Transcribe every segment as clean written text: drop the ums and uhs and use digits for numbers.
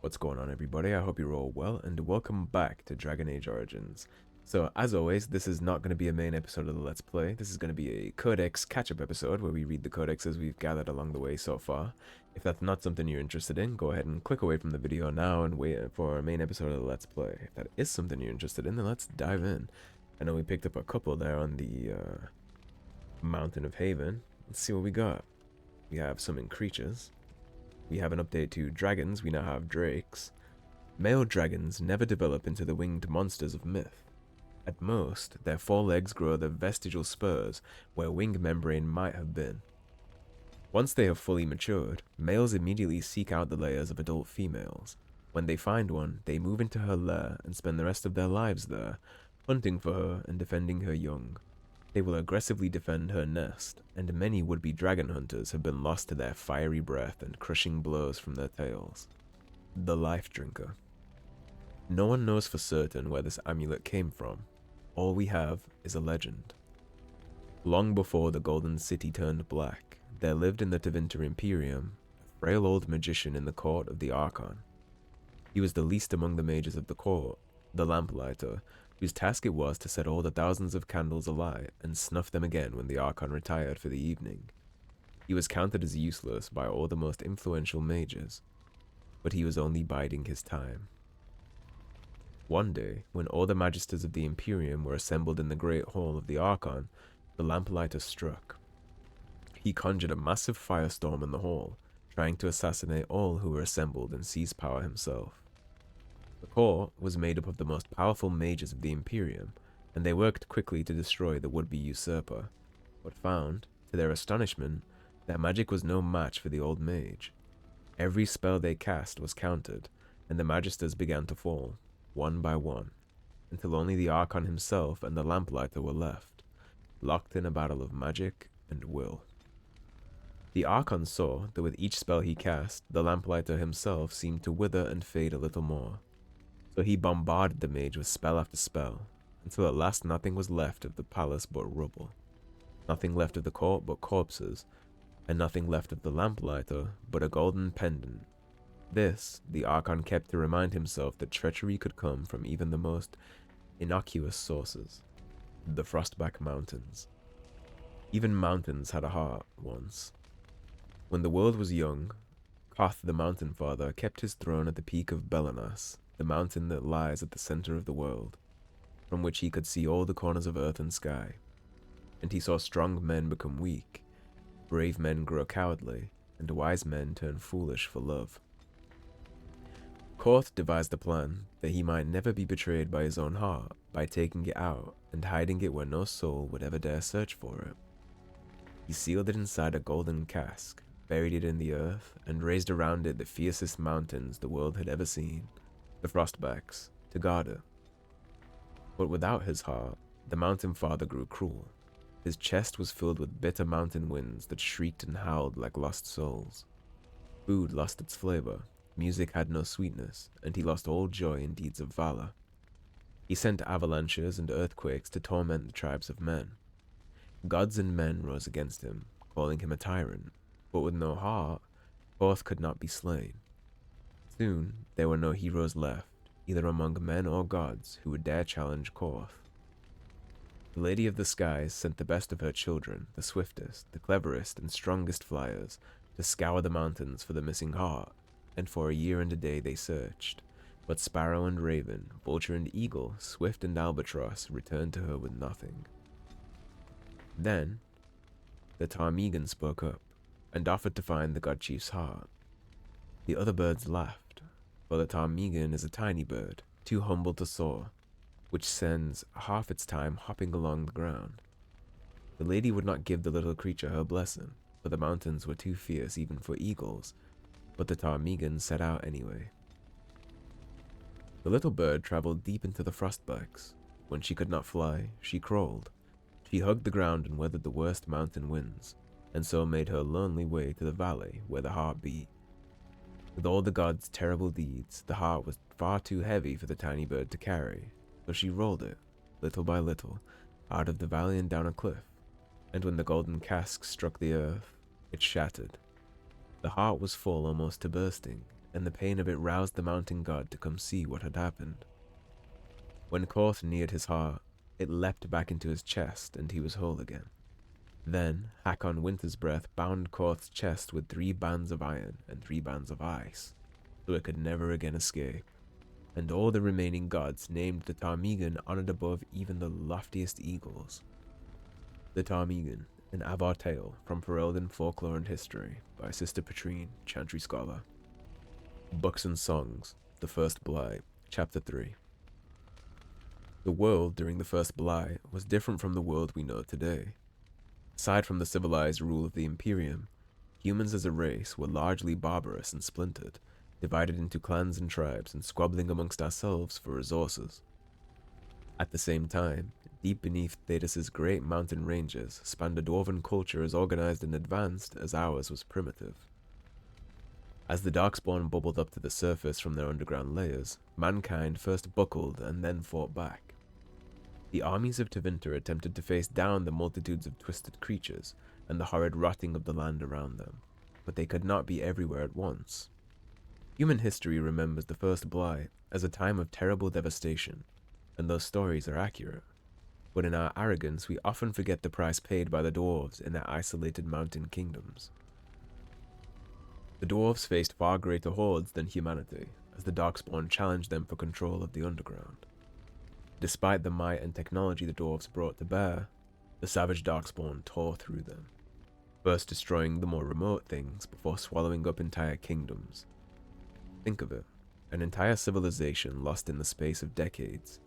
What's going on, everybody? I hope you're all well, and welcome back to Dragon Age Origins. So, as always, this is not going to be a main episode of the Let's Play. This is going to be a Codex catch-up episode where we read the codexes we've gathered along the way so far. If that's not something you're interested in, go ahead and click away from the video now and wait for a main episode of the Let's Play. If that is something you're interested in, then let's dive in. I know we picked up a couple there on the Mountain of Haven. Let's see what we got. We have some creatures. We have an update to dragons. We now have drakes. Male dragons never develop into the winged monsters of myth. At most, their forelegs grow the vestigial spurs where wing membrane might have been. Once they have fully matured, males immediately seek out the lairs of adult females. When they find one, they move into her lair and spend the rest of their lives there, hunting for her and defending her young. They will aggressively defend her nest, and many would-be dragon hunters have been lost to their fiery breath and crushing blows from their tails. The Life Drinker. No one knows for certain where this amulet came from. All we have is a legend. Long before the Golden City turned black, there lived in the Tevinter Imperium a frail old magician in the court of the Archon. He was the least among the mages of the court, the lamplighter, whose task it was to set all the thousands of candles alight and snuff them again when the Archon retired for the evening. He was counted as useless by all the most influential mages, but he was only biding his time. One day, when all the magisters of the Imperium were assembled in the Great Hall of the Archon, the lamplighter struck. He conjured a massive firestorm in the hall, trying to assassinate all who were assembled and seize power himself. The court was made up of the most powerful mages of the Imperium, and they worked quickly to destroy the would-be usurper, but found, to their astonishment, that magic was no match for the old mage. Every spell they cast was countered, and the magisters began to fall, one by one, until only the Archon himself and the lamplighter were left, locked in a battle of magic and will. The Archon saw that with each spell he cast, the lamplighter himself seemed to wither and fade a little more. So he bombarded the mage with spell after spell, until at last nothing was left of the palace but rubble. Nothing left of the court but corpses, and nothing left of the lamplighter but a golden pendant. This, the Archon kept to remind himself that treachery could come from even the most innocuous sources. The Frostback Mountains. Even mountains had a heart once. When the world was young, Koth the Mountain Father kept his throne at the peak of Belenas, the mountain that lies at the center of the world, from which he could see all the corners of earth and sky. And he saw strong men become weak, brave men grow cowardly, and wise men turn foolish for love. Koth devised a plan that he might never be betrayed by his own heart by taking it out and hiding it where no soul would ever dare search for it. He sealed it inside a golden cask, buried it in the earth, and raised around it the fiercest mountains the world had ever seen, the Frostbacks, to guard it. But without his heart, the Mountain Father grew cruel. His chest was filled with bitter mountain winds that shrieked and howled like lost souls. Food lost its flavor, music had no sweetness, and he lost all joy in deeds of valor. He sent avalanches and earthquakes to torment the tribes of men. Gods and men rose against him, calling him a tyrant, but with no heart, Koth could not be slain. Soon, there were no heroes left, either among men or gods, who would dare challenge Koth. The Lady of the Skies sent the best of her children, the swiftest, the cleverest, and strongest flyers, to scour the mountains for the missing heart, and for a year and a day they searched. But sparrow and raven, vulture and eagle, swift and albatross returned to her with nothing. Then, the ptarmigan spoke up, and offered to find the god chief's heart. The other birds laughed, for the ptarmigan is a tiny bird, too humble to soar, which spends half its time hopping along the ground. The lady would not give the little creature her blessing, for the mountains were too fierce even for eagles, but the ptarmigan set out anyway. The little bird traveled deep into the frostbacks. When she could not fly, she crawled. She hugged the ground and weathered the worst mountain winds, and so made her lonely way to the valley where the heart beat. With all the god's terrible deeds, the heart was far too heavy for the tiny bird to carry, so she rolled it, little by little, out of the valley and down a cliff, and when the golden cask struck the earth, it shattered. The heart was full almost to bursting, and the pain of it roused the mountain god to come see what had happened. When Korth neared his heart, it leapt back into his chest, and he was whole again. Then, Hakon Winter's Breath bound Korth's chest with 3 bands of iron and 3 bands of ice, so it could never again escape, and all the remaining gods named the Tarmegan honored above even the loftiest eagles. The Tarmegan, an Avar tale from Ferelden folklore and history by Sister Petrine, Chantry Scholar. Books and Songs, The First Blight, Chapter 3. The world during the First Blight was different from the world we know today. Aside from the civilized rule of the Imperium, humans as a race were largely barbarous and splintered, divided into clans and tribes and squabbling amongst ourselves for resources. At the same time, deep beneath Thedas' great mountain ranges spanned a dwarven culture as organized and advanced as ours was primitive. As the Darkspawn bubbled up to the surface from their underground layers, mankind first buckled and then fought back. The armies of Tevinter attempted to face down the multitudes of twisted creatures and the horrid rotting of the land around them, but they could not be everywhere at once. Human history remembers the First Blight as a time of terrible devastation, and those stories are accurate. But in our arrogance, we often forget the price paid by the dwarves in their isolated mountain kingdoms. The dwarves faced far greater hordes than humanity, as the Darkspawn challenged them for control of the underground. Despite the might and technology the dwarves brought to bear, the savage Darkspawn tore through them, first destroying the more remote things before swallowing up entire kingdoms. Think of it, an entire civilization lost in the space of decades.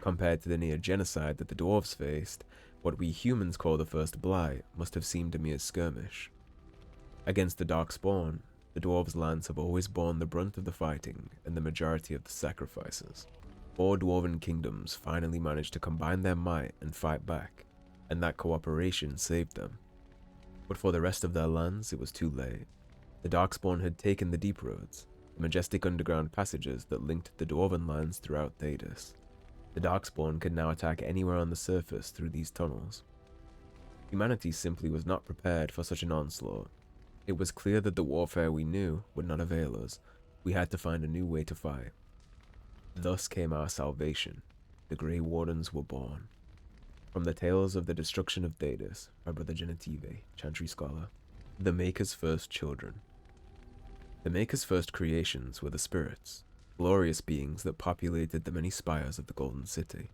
Compared to the near genocide that the dwarves faced, what we humans call the First Blight must have seemed a mere skirmish. Against the Darkspawn, the dwarves' lands have always borne the brunt of the fighting and the majority of the sacrifices. 4 dwarven kingdoms finally managed to combine their might and fight back, and that cooperation saved them. But for the rest of their lands, it was too late. The Darkspawn had taken the deep roads, the majestic underground passages that linked the dwarven lands throughout Thedas. The Darkspawn could now attack anywhere on the surface through these tunnels. Humanity simply was not prepared for such an onslaught. It was clear that the warfare we knew would not avail us. We had to find a new way to fight. Thus came our salvation. The Grey Wardens were born. From the Tales of the Destruction of Thedas by Brother Genetive, Chantry Scholar. The Maker's First Children. The Maker's first creations were the spirits, glorious beings that populated the many spires of the Golden City,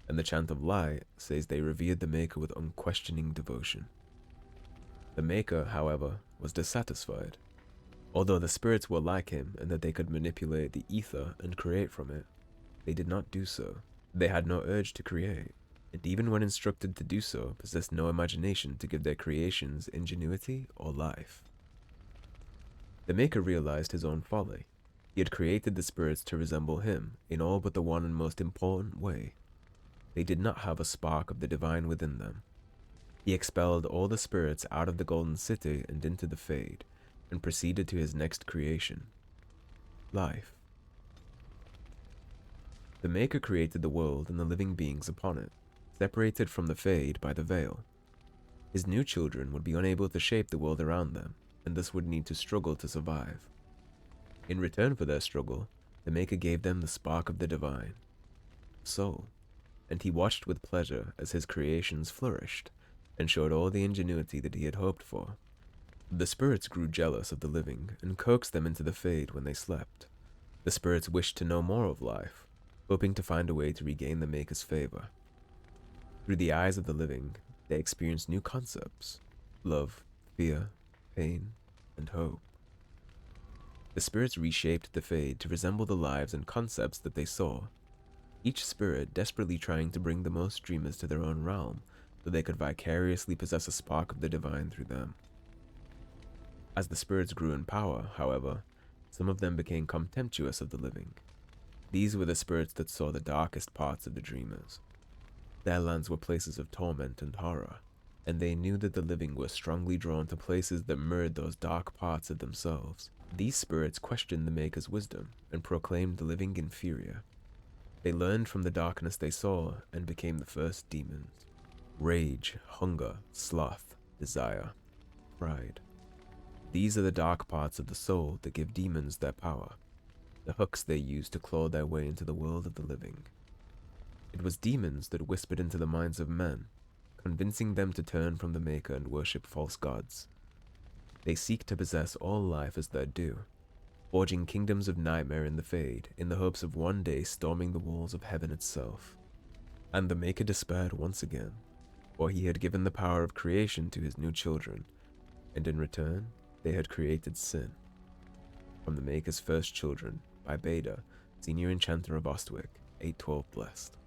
and the Chant of Light says they revered the Maker with unquestioning devotion. The Maker, however, was dissatisfied. Although the spirits were like him in that they could manipulate the ether and create from it, they did not do so. They had no urge to create, and even when instructed to do so, possessed no imagination to give their creations ingenuity or life. The Maker realized his own folly. He had created the spirits to resemble him in all but the one and most important way. They did not have a spark of the divine within them. He expelled all the spirits out of the Golden City and into the Fade, and proceeded to his next creation, life. The Maker created the world and the living beings upon it, separated from the Fade by the veil. His new children would be unable to shape the world around them, and thus would need to struggle to survive. In return for their struggle, the Maker gave them the spark of the divine, soul, and he watched with pleasure as his creations flourished, and showed all the ingenuity that he had hoped for. The spirits grew jealous of the living, and coaxed them into the Fade when they slept. The spirits wished to know more of life, hoping to find a way to regain the Maker's favor. Through the eyes of the living, they experienced new concepts: love, fear, pain, and hope. The spirits reshaped the Fade to resemble the lives and concepts that they saw, each spirit desperately trying to bring the most dreamers to their own realm, so they could vicariously possess a spark of the divine through them. As the spirits grew in power, however, some of them became contemptuous of the living. These were the spirits that saw the darkest parts of the dreamers. Their lands were places of torment and horror, and they knew that the living were strongly drawn to places that mirrored those dark parts of themselves. These spirits questioned the Maker's wisdom and proclaimed the living inferior. They learned from the darkness they saw and became the first demons: rage, hunger, sloth, desire, pride. These are the dark parts of the soul that give demons their power, the hooks they use to claw their way into the world of the living. It was demons that whispered into the minds of men, convincing them to turn from the Maker and worship false gods. They seek to possess all life as their due, forging kingdoms of nightmare in the Fade, in the hopes of one day storming the walls of heaven itself. And the Maker despaired once again, for he had given the power of creation to his new children, and in return, they had created sin. From the Maker's first children, by Beta, Senior Enchanter of Ostwick, 812 Blessed.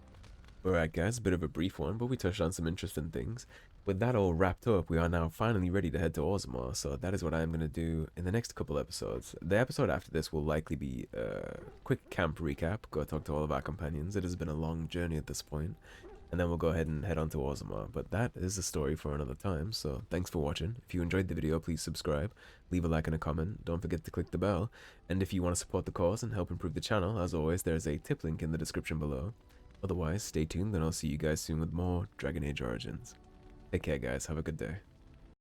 Alright guys, a bit of a brief one, but we touched on some interesting things. With that all wrapped up, we are now finally ready to head to Orzammar, so that is what I am going to do in the next couple episodes. The episode after this will likely be a quick camp recap, go talk to all of our companions. It has been a long journey at this point, and then we'll go ahead and head on to Orzammar, but that is a story for another time, so thanks for watching. If you enjoyed the video, please subscribe, leave a like and a comment, don't forget to click the bell, and if you want to support the cause and help improve the channel, as always, there's a tip link in the description below. Otherwise, stay tuned and I'll see you guys soon with more Dragon Age Origins. Take care guys, have a good day.